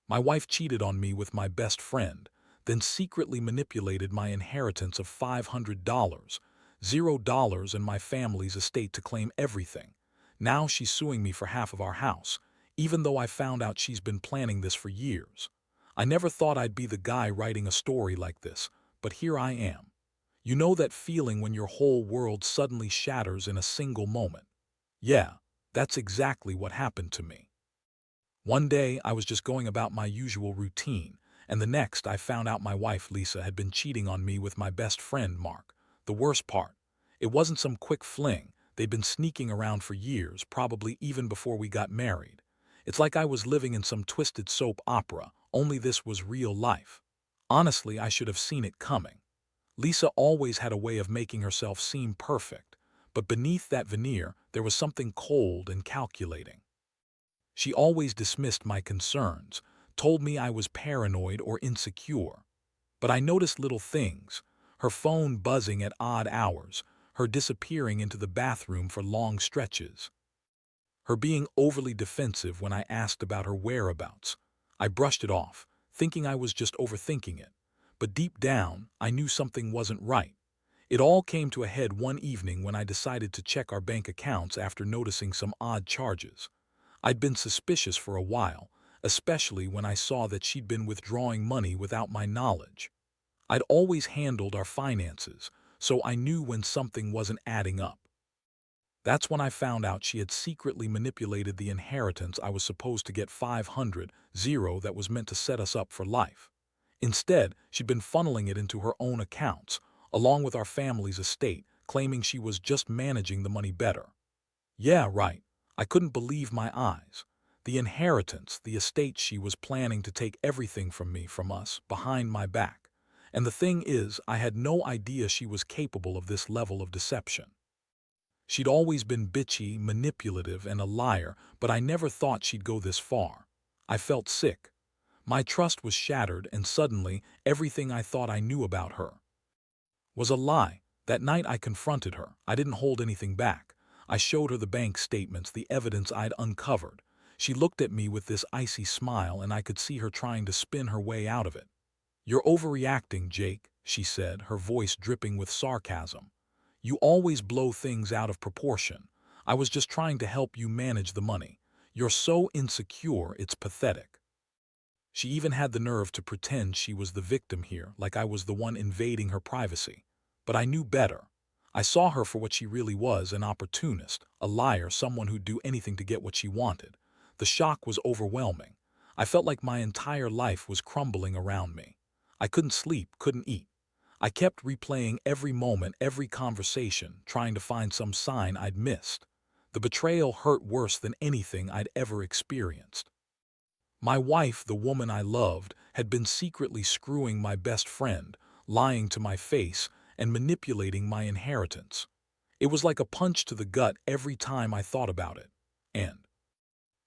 My wife cheated on me with my best friend, then secretly manipulated my inheritance of $500, $0 in my family's estate to claim everything. Now she's suing me for half of our house, even though I found out she's been planning this for years. I never thought I'd be the guy writing a story like this, but here I am. You know that feeling when your whole world suddenly shatters in a single moment? Yeah, that's exactly what happened to me. One day, I was just going about my usual routine, and the next I found out my wife, Lisa, had been cheating on me with my best friend, Mark. The worst part, it wasn't some quick fling. They'd been sneaking around for years, probably even before we got married. It's like I was living in some twisted soap opera, only this was real life. Honestly, I should have seen it coming. Lisa always had a way of making herself seem perfect, but beneath that veneer, there was something cold and calculating. She always dismissed my concerns, told me I was paranoid or insecure. But I noticed little things: her phone buzzing at odd hours, her disappearing into the bathroom for long stretches, her being overly defensive when I asked about her whereabouts. I brushed it off, thinking I was just overthinking it. But deep down, I knew something wasn't right. It all came to a head one evening when I decided to check our bank accounts after noticing some odd charges. I'd been suspicious for a while, especially when I saw that she'd been withdrawing money without my knowledge. I'd always handled our finances, so I knew when something wasn't adding up. That's when I found out she had secretly manipulated the inheritance I was supposed to get 500, that was meant to set us up for life. Instead, she'd been funneling it into her own accounts, along with our family's estate, claiming she was just managing the money better. Yeah, right. I couldn't believe my eyes. The inheritance, the estate, she was planning to take everything from me, from us, behind my back. And the thing is, I had no idea she was capable of this level of deception. She'd always been bitchy, manipulative, and a liar, but I never thought she'd go this far. I felt sick. My trust was shattered, and suddenly, everything I thought I knew about her was a lie. That night I confronted her. I didn't hold anything back. I showed her the bank statements, the evidence I'd uncovered. She looked at me with this icy smile, and I could see her trying to spin her way out of it. "You're overreacting, Jake," she said, her voice dripping with sarcasm. "You always blow things out of proportion. I was just trying to help you manage the money. You're so insecure, it's pathetic." She even had the nerve to pretend she was the victim here, like I was the one invading her privacy. But I knew better. I saw her for what she really was: an opportunist, a liar, someone who'd do anything to get what she wanted. The shock was overwhelming. I felt like my entire life was crumbling around me. I couldn't sleep, couldn't eat. I kept replaying every moment, every conversation, trying to find some sign I'd missed. The betrayal hurt worse than anything I'd ever experienced. My wife, the woman I loved, had been secretly screwing my best friend, lying to my face, and manipulating my inheritance. It was like a punch to the gut every time I thought about it. And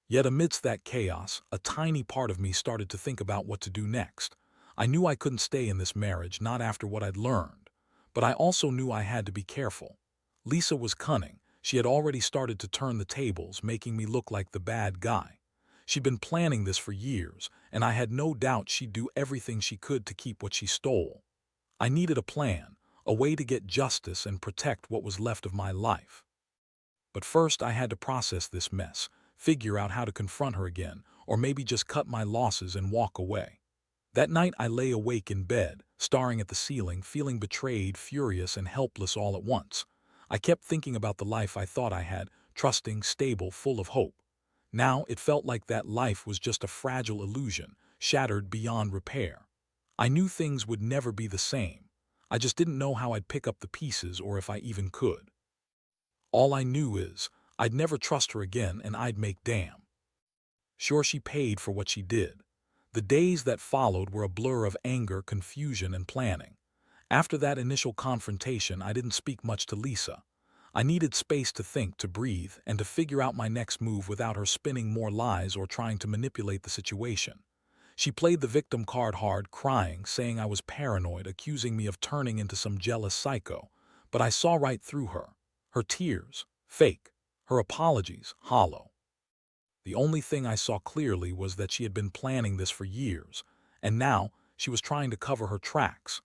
yet amidst that chaos, a tiny part of me started to think about what to do next. I knew I couldn't stay in this marriage, not after what I'd learned. But I also knew I had to be careful. Lisa was cunning. She had already started to turn the tables, making me look like the bad guy. She'd been planning this for years, and I had no doubt she'd do everything she could to keep what she stole. I needed a plan, a way to get justice and protect what was left of my life. But first I had to process this mess, figure out how to confront her again, or maybe just cut my losses and walk away. That night I lay awake in bed, staring at the ceiling, feeling betrayed, furious, and helpless all at once. I kept thinking about the life I thought I had, trusting, stable, full of hope. Now it felt like that life was just a fragile illusion, shattered beyond repair. I knew things would never be the same. I just didn't know how I'd pick up the pieces, or if I even could. All I knew is I'd never trust her again, and I'd make damn sure she paid for what she did. The days that followed were a blur of anger, confusion, and planning. After that initial confrontation, I didn't speak much to Lisa. I needed space to think, to breathe, and to figure out my next move without her spinning more lies or trying to manipulate the situation. She played the victim card hard, crying, saying I was paranoid, accusing me of turning into some jealous psycho. But I saw right through her. Her tears, fake. Her apologies, hollow. The only thing I saw clearly was that she had been planning this for years, and now she was trying to cover her tracks.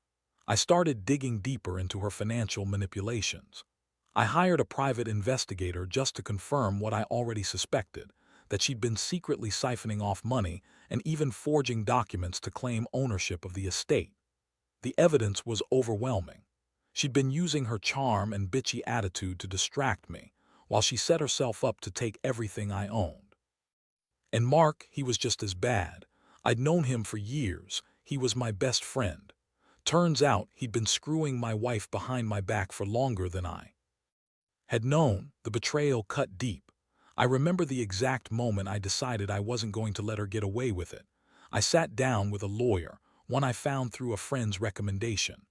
I started digging deeper into her financial manipulations. I hired a private investigator just to confirm what I already suspected, that she'd been secretly siphoning off money and even forging documents to claim ownership of the estate. The evidence was overwhelming. She'd been using her charm and bitchy attitude to distract me, while she set herself up to take everything I owned. And Mark, he was just as bad. I'd known him for years. He was my best friend. Turns out he'd been screwing my wife behind my back for longer than I had known. The betrayal cut deep. I remember the exact moment I decided I wasn't going to let her get away with it. I sat down with a lawyer, one I found through a friend's recommendation.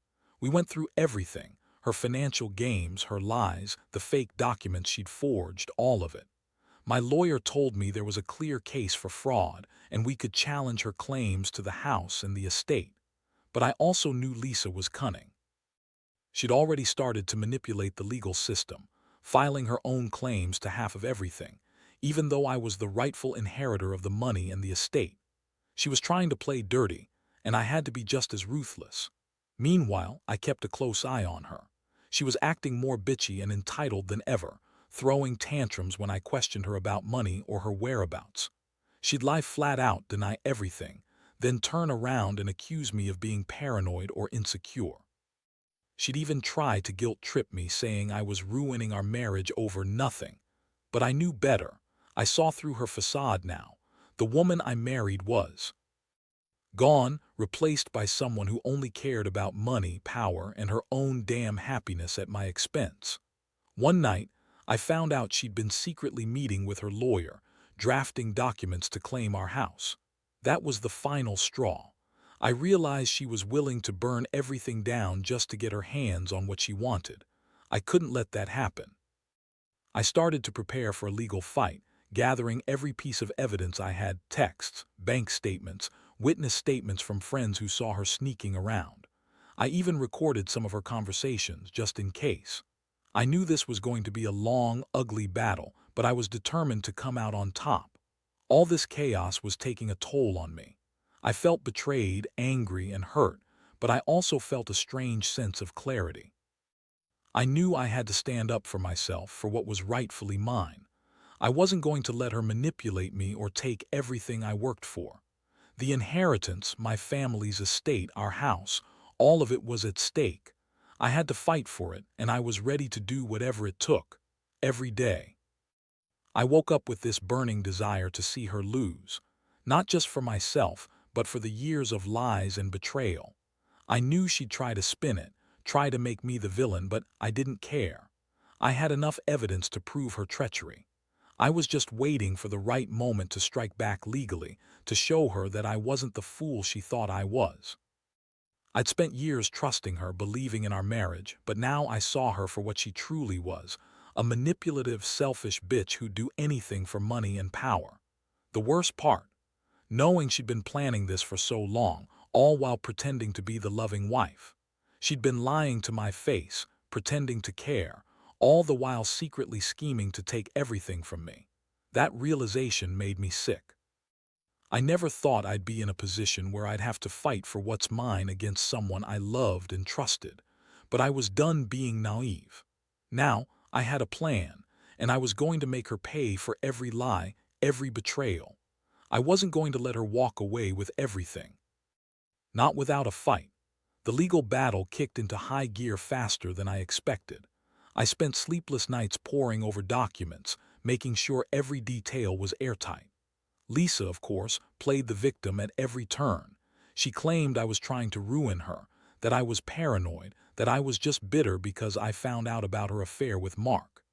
We went through everything, her financial games, her lies, the fake documents she'd forged, all of it. My lawyer told me there was a clear case for fraud and we could challenge her claims to the house and the estate. But I also knew Lisa was cunning. She'd already started to manipulate the legal system, filing her own claims to half of everything, even though I was the rightful inheritor of the money and the estate. She was trying to play dirty, and I had to be just as ruthless. Meanwhile, I kept a close eye on her. She was acting more bitchy and entitled than ever, throwing tantrums when I questioned her about money or her whereabouts. She'd lie flat out, deny everything, then turn around and accuse me of being paranoid or insecure. She'd even try to guilt-trip me, saying I was ruining our marriage over nothing. But I knew better. I saw through her facade now. The woman I married was gone, replaced by someone who only cared about money, power, and her own damn happiness at my expense. One night, I found out she'd been secretly meeting with her lawyer, drafting documents to claim our house. That was the final straw. I realized she was willing to burn everything down just to get her hands on what she wanted. I couldn't let that happen. I started to prepare for a legal fight, gathering every piece of evidence I had: texts, bank statements, witness statements from friends who saw her sneaking around. I even recorded some of her conversations just in case. I knew this was going to be a long, ugly battle, but I was determined to come out on top. All this chaos was taking a toll on me. I felt betrayed, angry, and hurt, but I also felt a strange sense of clarity. I knew I had to stand up for myself, for what was rightfully mine. I wasn't going to let her manipulate me or take everything I worked for. The inheritance, my family's estate, our house, all of it was at stake. I had to fight for it, and I was ready to do whatever it took, every day. I woke up with this burning desire to see her lose, not just for myself, but for the years of lies and betrayal. I knew she'd try to spin it, try to make me the villain, but I didn't care. I had enough evidence to prove her treachery. I was just waiting for the right moment to strike back legally, to show her that I wasn't the fool she thought I was. I'd spent years trusting her, believing in our marriage, but now I saw her for what she truly was: a manipulative, selfish bitch who'd do anything for money and power. The worst part, knowing she'd been planning this for so long, all while pretending to be the loving wife. She'd been lying to my face, pretending to care, all the while secretly scheming to take everything from me. That realization made me sick. I never thought I'd be in a position where I'd have to fight for what's mine against someone I loved and trusted, but I was done being naive. Now, I had a plan, and I was going to make her pay for every lie, every betrayal. I wasn't going to let her walk away with everything. Not without a fight. The legal battle kicked into high gear faster than I expected. I spent sleepless nights poring over documents, making sure every detail was airtight. Lisa, of course, played the victim at every turn. She claimed I was trying to ruin her, that I was paranoid, that I was just bitter because I found out about her affair with Mark.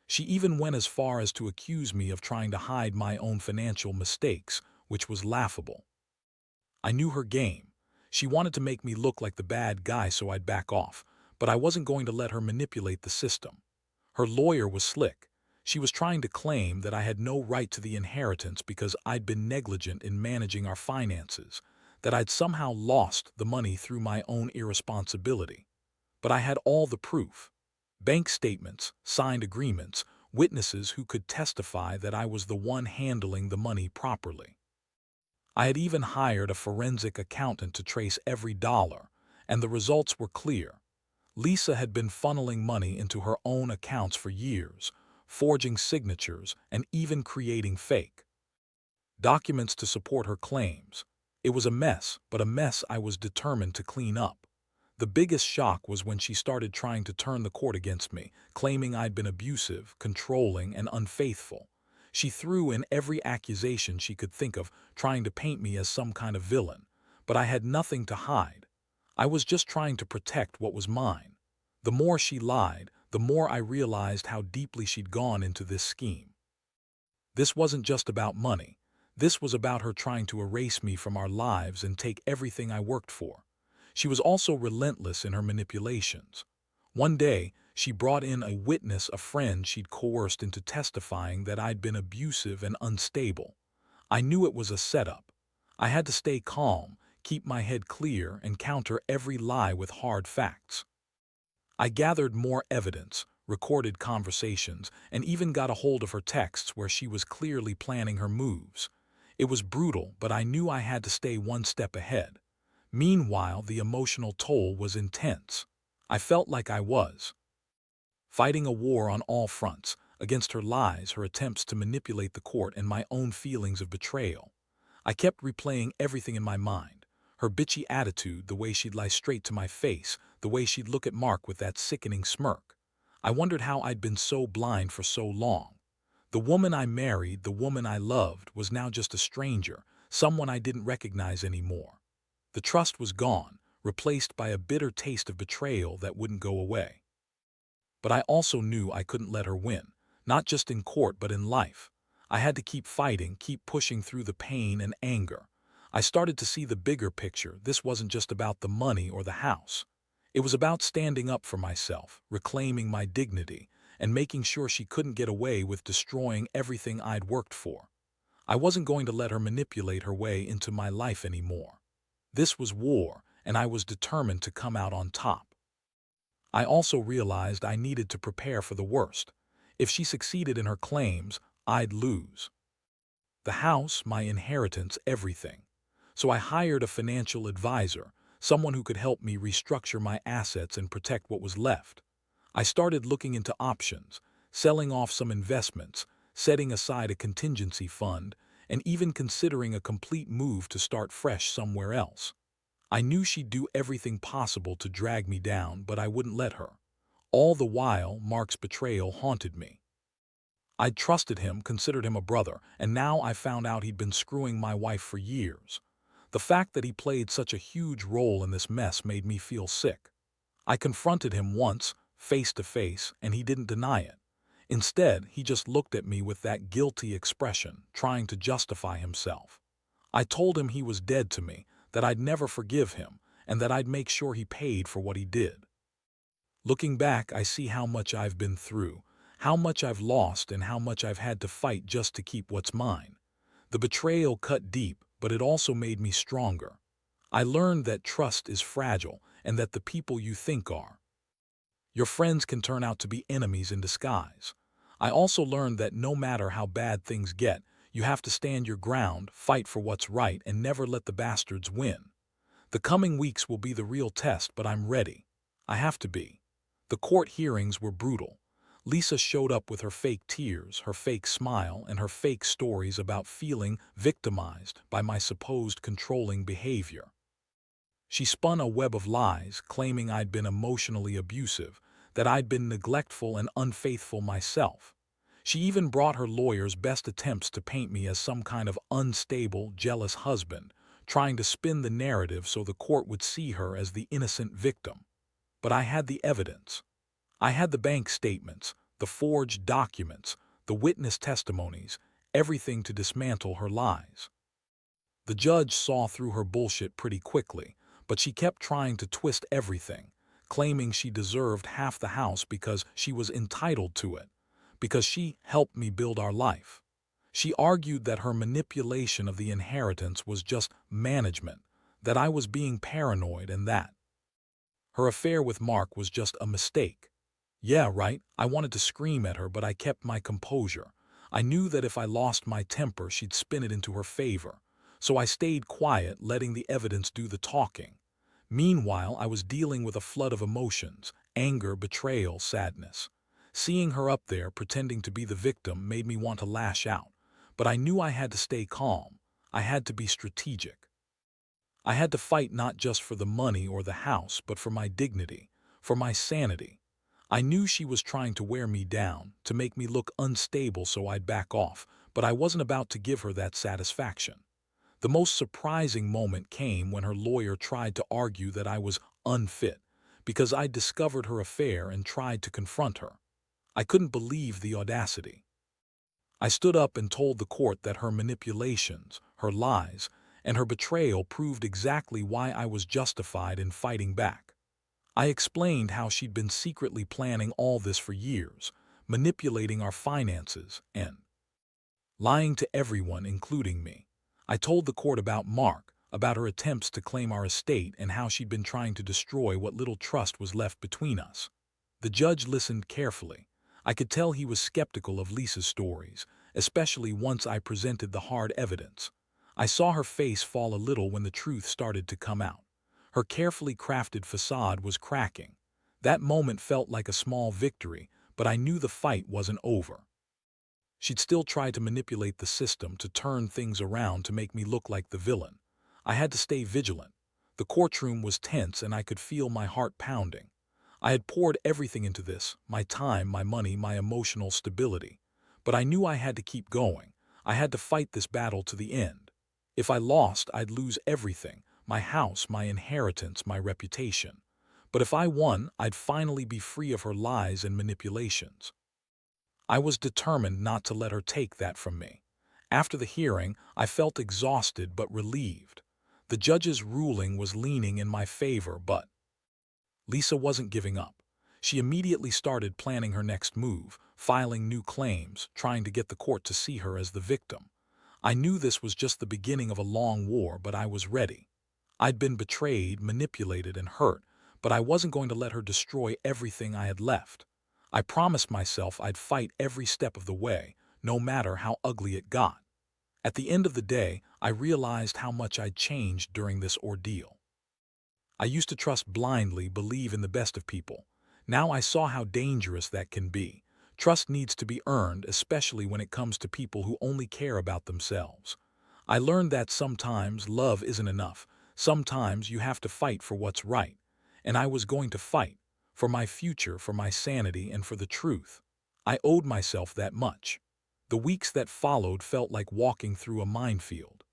She even went as far as to accuse me of trying to hide my own financial mistakes, which was laughable. I knew her game. She wanted to make me look like the bad guy so I'd back off, but I wasn't going to let her manipulate the system. Her lawyer was slick. She was trying to claim that I had no right to the inheritance because I'd been negligent in managing our finances, that I'd somehow lost the money through my own irresponsibility. But I had all the proof: bank statements, signed agreements, witnesses who could testify that I was the one handling the money properly. I had even hired a forensic accountant to trace every dollar, and the results were clear. Lisa had been funneling money into her own accounts for years, forging signatures and even creating fake documents to support her claims. It was a mess, but a mess I was determined to clean up. The biggest shock was when she started trying to turn the court against me, claiming I'd been abusive, controlling, and unfaithful. She threw in every accusation she could think of, trying to paint me as some kind of villain. But I had nothing to hide. I was just trying to protect what was mine. The more she lied, the more I realized how deeply she'd gone into this scheme. This wasn't just about money. This was about her trying to erase me from our lives and take everything I worked for. She was also relentless in her manipulations. One day, she brought in a witness, a friend she'd coerced into testifying that I'd been abusive and unstable. I knew it was a setup. I had to stay calm, keep my head clear, and counter every lie with hard facts. I gathered more evidence, recorded conversations, and even got a hold of her texts where she was clearly planning her moves. It was brutal, but I knew I had to stay one step ahead. Meanwhile, the emotional toll was intense. I felt like I was fighting a war on all fronts, against her lies, her attempts to manipulate the court, and my own feelings of betrayal. I kept replaying everything in my mind. Her bitchy attitude, the way she'd lie straight to my face, the way she'd look at Mark with that sickening smirk. I wondered how I'd been so blind for so long. The woman I married, the woman I loved, was now just a stranger, someone I didn't recognize anymore. The trust was gone, replaced by a bitter taste of betrayal that wouldn't go away. But I also knew I couldn't let her win, not just in court but in life. I had to keep fighting, keep pushing through the pain and anger. I started to see the bigger picture. This wasn't just about the money or the house. It was about standing up for myself, reclaiming my dignity, and making sure she couldn't get away with destroying everything I'd worked for. I wasn't going to let her manipulate her way into my life anymore. This was war, and I was determined to come out on top. I also realized I needed to prepare for the worst. If she succeeded in her claims, I'd lose the house, my inheritance, everything. So I hired a financial advisor, someone who could help me restructure my assets and protect what was left. I started looking into options, selling off some investments, setting aside a contingency fund, and even considering a complete move to start fresh somewhere else. I knew she'd do everything possible to drag me down, but I wouldn't let her. All the while, Mark's betrayal haunted me. I'd trusted him, considered him a brother, and now I found out he'd been screwing my wife for years. The fact that he played such a huge role in this mess made me feel sick. I confronted him once, face to face, and he didn't deny it. Instead, he just looked at me with that guilty expression, trying to justify himself. I told him he was dead to me, that I'd never forgive him, and that I'd make sure he paid for what he did. Looking back, I see how much I've been through, how much I've lost, and how much I've had to fight just to keep what's mine. The betrayal cut deep, but it also made me stronger. I learned that trust is fragile and that the people you think are your friends can turn out to be enemies in disguise. I also learned that no matter how bad things get, you have to stand your ground, fight for what's right, and never let the bastards win. The coming weeks will be the real test, but I'm ready. I have to be. The court hearings were brutal. Lisa showed up with her fake tears, her fake smile, and her fake stories about feeling victimized by my supposed controlling behavior. She spun a web of lies, claiming I'd been emotionally abusive, that I'd been neglectful and unfaithful myself. She even brought her lawyer's best attempts to paint me as some kind of unstable, jealous husband, trying to spin the narrative so the court would see her as the innocent victim. But I had the evidence. I had the bank statements, the forged documents, the witness testimonies, everything to dismantle her lies. The judge saw through her bullshit pretty quickly, but she kept trying to twist everything, claiming she deserved half the house because she was entitled to it, because she helped me build our life. She argued that her manipulation of the inheritance was just management, that I was being paranoid, and that her affair with Mark was just a mistake. Yeah, right. I wanted to scream at her, but I kept my composure. I knew that if I lost my temper, she'd spin it into her favor. So I stayed quiet, letting the evidence do the talking. Meanwhile, I was dealing with a flood of emotions: anger, betrayal, sadness. Seeing her up there, pretending to be the victim, made me want to lash out. But I knew I had to stay calm. I had to be strategic. I had to fight not just for the money or the house, but for my dignity, for my sanity. I knew she was trying to wear me down, to make me look unstable so I'd back off, but I wasn't about to give her that satisfaction. The most surprising moment came when her lawyer tried to argue that I was unfit because I'd discovered her affair and tried to confront her. I couldn't believe the audacity. I stood up and told the court that her manipulations, her lies, and her betrayal proved exactly why I was justified in fighting back. I explained how she'd been secretly planning all this for years, manipulating our finances and lying to everyone, including me. I told the court about Mark, about her attempts to claim our estate and how she'd been trying to destroy what little trust was left between us. The judge listened carefully. I could tell he was skeptical of Lisa's stories, especially once I presented the hard evidence. I saw her face fall a little when the truth started to come out. Her carefully crafted facade was cracking. That moment felt like a small victory, but I knew the fight wasn't over. She'd still try to manipulate the system, to turn things around to make me look like the villain. I had to stay vigilant. The courtroom was tense and I could feel my heart pounding. I had poured everything into this: my time, my money, my emotional stability. But I knew I had to keep going. I had to fight this battle to the end. If I lost, I'd lose everything: my house, my inheritance, my reputation. But if I won, I'd finally be free of her lies and manipulations. I was determined not to let her take that from me. After the hearing, I felt exhausted but relieved. The judge's ruling was leaning in my favor, but Lisa wasn't giving up. She immediately started planning her next move, filing new claims, trying to get the court to see her as the victim. I knew this was just the beginning of a long war, but I was ready. I'd been betrayed, manipulated, and hurt, but I wasn't going to let her destroy everything I had left. I promised myself I'd fight every step of the way, no matter how ugly it got. At the end of the day, I realized how much I'd changed during this ordeal. I used to trust blindly, believe in the best of people. Now I saw how dangerous that can be. Trust needs to be earned, especially when it comes to people who only care about themselves. I learned that sometimes love isn't enough. Sometimes you have to fight for what's right. And I was going to fight. For my future, for my sanity, and for the truth. I owed myself that much. The weeks that followed felt like walking through a minefield.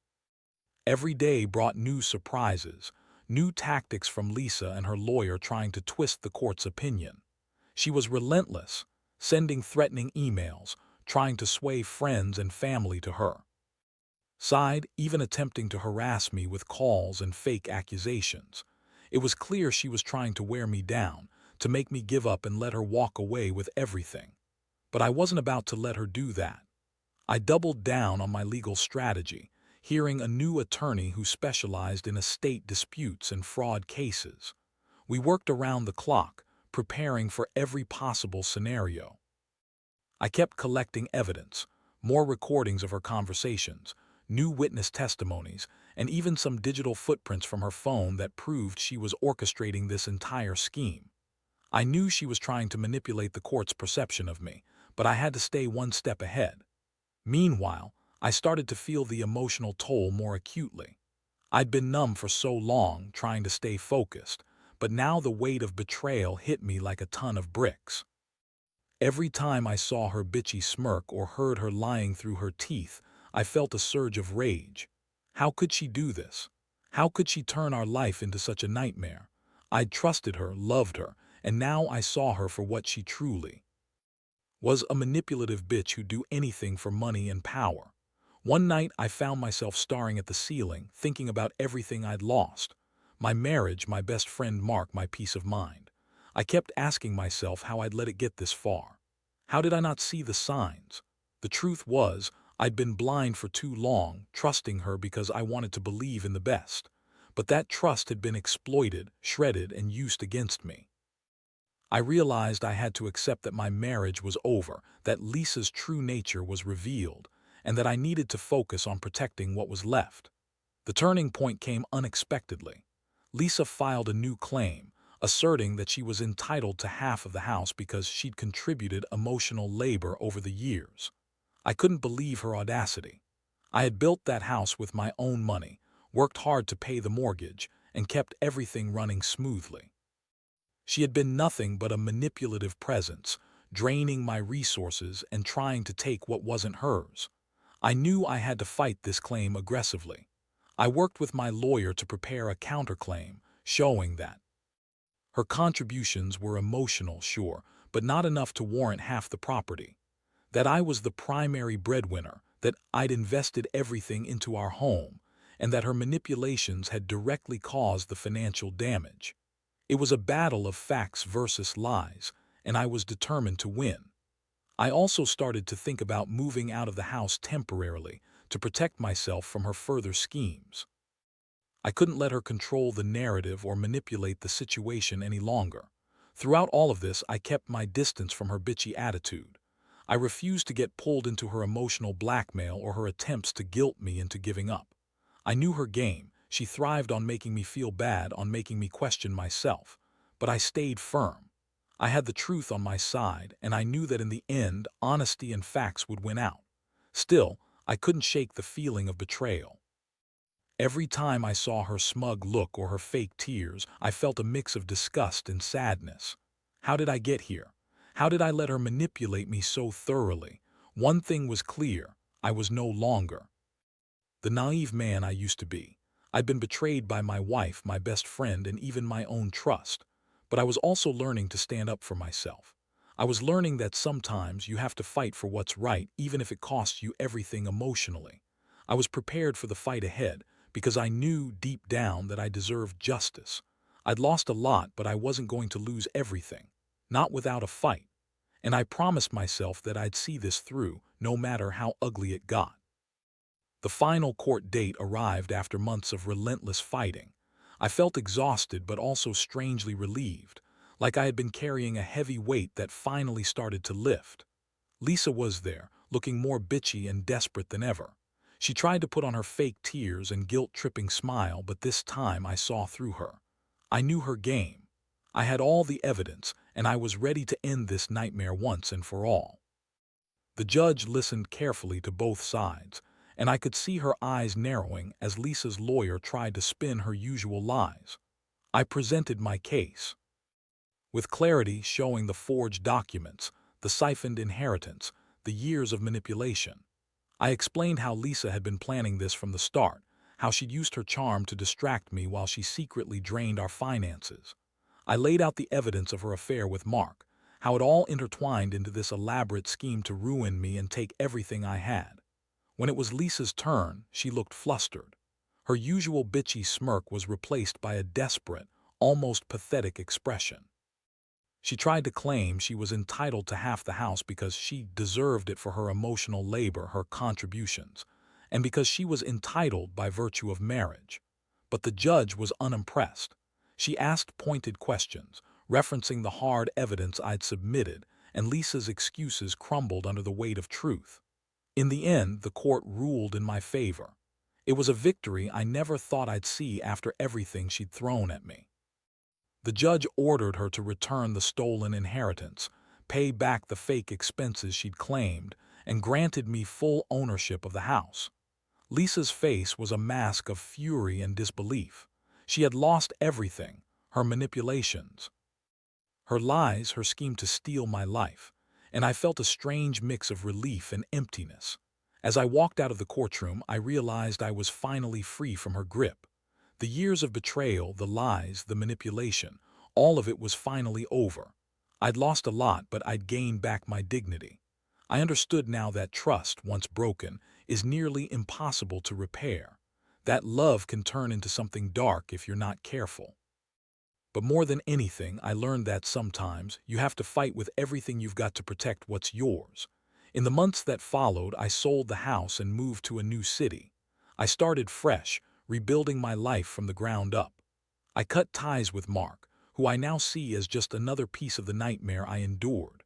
Every day brought new surprises, new tactics from Lisa and her lawyer trying to twist the court's opinion. She was relentless, sending threatening emails, trying to sway friends and family to her side, even attempting to harass me with calls and fake accusations. It was clear she was trying to wear me down, to make me give up and let her walk away with everything. But I wasn't about to let her do that. I doubled down on my legal strategy, hiring a new attorney who specialized in estate disputes and fraud cases. We worked around the clock, preparing for every possible scenario. I kept collecting evidence: more recordings of her conversations, new witness testimonies, and even some digital footprints from her phone that proved she was orchestrating this entire scheme. I knew she was trying to manipulate the court's perception of me, but I had to stay one step ahead. Meanwhile, I started to feel the emotional toll more acutely. I'd been numb for so long, trying to stay focused, but now the weight of betrayal hit me like a ton of bricks. Every time I saw her bitchy smirk or heard her lying through her teeth, I felt a surge of rage. How could she do this? How could she turn our life into such a nightmare? I'd trusted her, loved her, and now I saw her for what she truly was: a manipulative bitch who'd do anything for money and power. One night I found myself staring at the ceiling, thinking about everything I'd lost: my marriage, my best friend Mark, my peace of mind. I kept asking myself how I'd let it get this far. How did I not see the signs? The truth was, I'd been blind for too long, trusting her because I wanted to believe in the best. But that trust had been exploited, shredded, and used against me. I realized I had to accept that my marriage was over, that Lisa's true nature was revealed, and that I needed to focus on protecting what was left. The turning point came unexpectedly. Lisa filed a new claim, asserting that she was entitled to half of the house because she'd contributed emotional labor over the years. I couldn't believe her audacity. I had built that house with my own money, worked hard to pay the mortgage, and kept everything running smoothly. She had been nothing but a manipulative presence, draining my resources and trying to take what wasn't hers. I knew I had to fight this claim aggressively. I worked with my lawyer to prepare a counterclaim, showing that her contributions were emotional, sure, but not enough to warrant half the property. That I was the primary breadwinner, that I'd invested everything into our home, and that her manipulations had directly caused the financial damage. It was a battle of facts versus lies, and I was determined to win. I also started to think about moving out of the house temporarily to protect myself from her further schemes. I couldn't let her control the narrative or manipulate the situation any longer. Throughout all of this, I kept my distance from her bitchy attitude. I refused to get pulled into her emotional blackmail or her attempts to guilt me into giving up. I knew her game. She thrived on making me feel bad, on making me question myself. But I stayed firm. I had the truth on my side, and I knew that in the end, honesty and facts would win out. Still, I couldn't shake the feeling of betrayal. Every time I saw her smug look or her fake tears, I felt a mix of disgust and sadness. How did I get here? How did I let her manipulate me so thoroughly? One thing was clear: I was no longer the naive man I used to be. I'd been betrayed by my wife, my best friend, and even my own trust. But I was also learning to stand up for myself. I was learning that sometimes you have to fight for what's right, even if it costs you everything emotionally. I was prepared for the fight ahead, because I knew deep down that I deserved justice. I'd lost a lot, but I wasn't going to lose everything. Not without a fight. And I promised myself that I'd see this through, no matter how ugly it got. The final court date arrived after months of relentless fighting. I felt exhausted but also strangely relieved, like I had been carrying a heavy weight that finally started to lift. Lisa was there, looking more bitchy and desperate than ever. She tried to put on her fake tears and guilt-tripping smile, but this time I saw through her. I knew her game. I had all the evidence, and I was ready to end this nightmare once and for all. The judge listened carefully to both sides, and I could see her eyes narrowing as Lisa's lawyer tried to spin her usual lies. I presented my case, with clarity showing the forged documents, the siphoned inheritance, the years of manipulation. I explained how Lisa had been planning this from the start, how she'd used her charm to distract me while she secretly drained our finances. I laid out the evidence of her affair with Mark, how it all intertwined into this elaborate scheme to ruin me and take everything I had. When it was Lisa's turn, she looked flustered. Her usual bitchy smirk was replaced by a desperate, almost pathetic expression. She tried to claim she was entitled to half the house because she deserved it for her emotional labor, her contributions, and because she was entitled by virtue of marriage. But the judge was unimpressed. She asked pointed questions, referencing the hard evidence I'd submitted, and Lisa's excuses crumbled under the weight of truth. In the end, the court ruled in my favor. It was a victory I never thought I'd see after everything she'd thrown at me. The judge ordered her to return the stolen inheritance, pay back the fake expenses she'd claimed, and granted me full ownership of the house. Lisa's face was a mask of fury and disbelief. She had lost everything: her manipulations, her lies, her scheme to steal my life, and I felt a strange mix of relief and emptiness. As I walked out of the courtroom, I realized I was finally free from her grip. The years of betrayal, the lies, the manipulation, all of it was finally over. I'd lost a lot, but I'd gained back my dignity. I understood now that trust, once broken, is nearly impossible to repair. That love can turn into something dark if you're not careful. But more than anything, I learned that sometimes you have to fight with everything you've got to protect what's yours. In the months that followed, I sold the house and moved to a new city. I started fresh, rebuilding my life from the ground up. I cut ties with Mark, who I now see as just another piece of the nightmare I endured.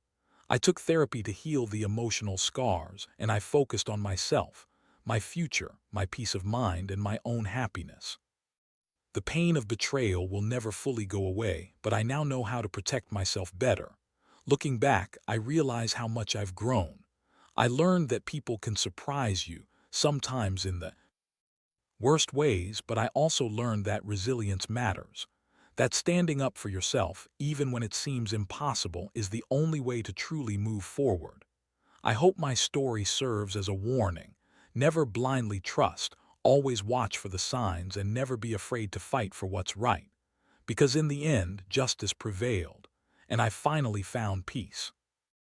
I took therapy to heal the emotional scars, and I focused on myself, my future, my peace of mind, and my own happiness. The pain of betrayal will never fully go away, but I now know how to protect myself better. Looking back, I realize how much I've grown. I learned that people can surprise you, sometimes in the worst ways, but I also learned that resilience matters. That standing up for yourself, even when it seems impossible, is the only way to truly move forward. I hope my story serves as a warning. Never blindly trust, always watch for the signs, and never be afraid to fight for what's right. Because in the end, justice prevailed, and I finally found peace.